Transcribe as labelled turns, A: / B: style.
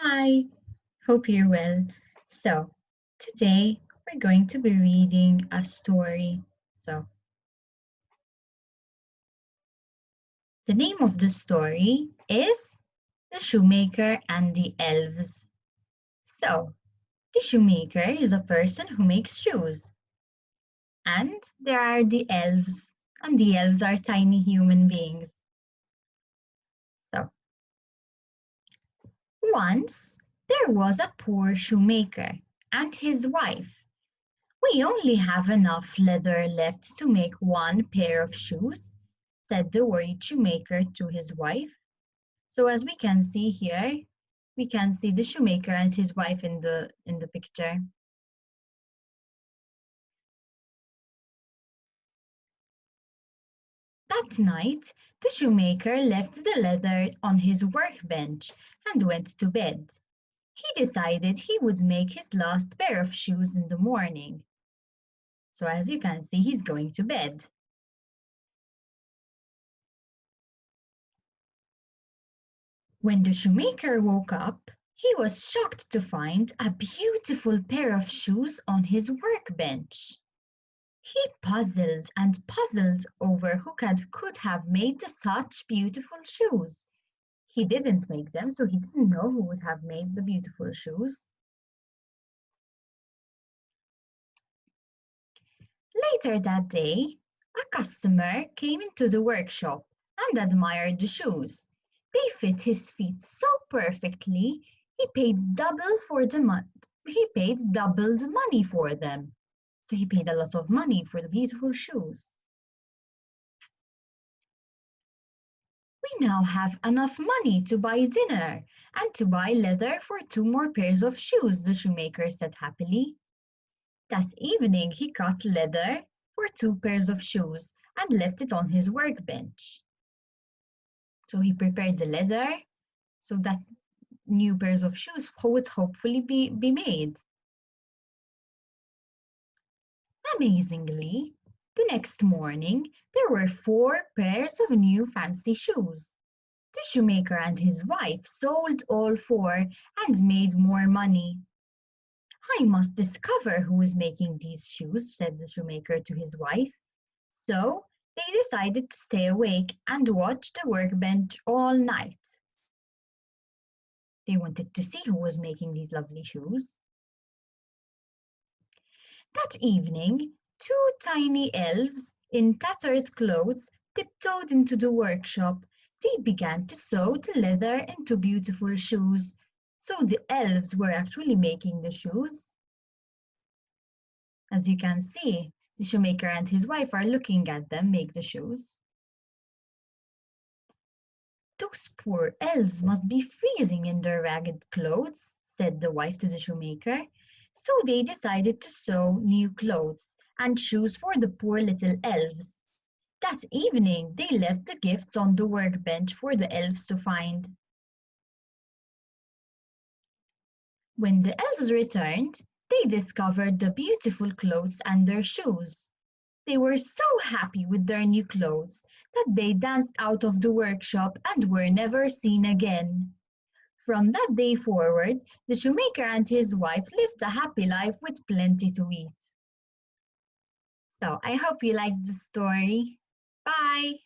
A: Hi, hope you're well. So, today we're going to be reading a story. So, the name of the story is The Shoemaker and the Elves. So, the shoemaker is a person who makes shoes, and there are the elves, and the elves are tiny human beings. So, once there was a poor shoemaker and his wife. "We only have enough leather left to make one pair of shoes," said the worried shoemaker to his wife. So as we can see here, we can see the shoemaker and his wife in the picture. That night, the shoemaker left the leather on his workbench and went to bed. He decided he would make his last pair of shoes in the morning. So as you can see, he's going to bed. When the shoemaker woke up, he was shocked to find a beautiful pair of shoes on his workbench. He puzzled and puzzled over who could have made such beautiful shoes. He didn't make them, so he didn't know who would have made the beautiful shoes. Later that day, a customer came into the workshop and admired the shoes. They fit his feet so perfectly, he paid double for the he paid double the money for them. So he paid a lot of money for the beautiful shoes. "We now have enough money to buy dinner and to buy leather for 2 more pairs of shoes," the shoemaker said happily. That evening he cut leather for 2 pairs of shoes and left it on his workbench. So he prepared the leather so that new pairs of shoes would hopefully be made. Amazingly, the next morning there were 4 pairs of new fancy shoes. The shoemaker and his wife sold all 4 and made more money. "I must discover who is making these shoes," said the shoemaker to his wife. So they decided to stay awake and watch the workbench all night. They wanted to see who was making these lovely shoes. That evening, 2 tiny elves in tattered clothes tiptoed into the workshop. They began to sew the leather into beautiful shoes. So the elves were actually making the shoes. As you can see, the shoemaker and his wife are looking at them make the shoes. "Those poor elves must be freezing in their ragged clothes," said the wife to the shoemaker. So they decided to sew new clothes and shoes for the poor little elves. That evening they left the gifts on the workbench for the elves to find. When the elves returned, they discovered the beautiful clothes and their shoes. They were so happy with their new clothes that they danced out of the workshop and were never seen again. From that day forward, the shoemaker and his wife lived a happy life with plenty to eat. So I hope you liked the story. Bye!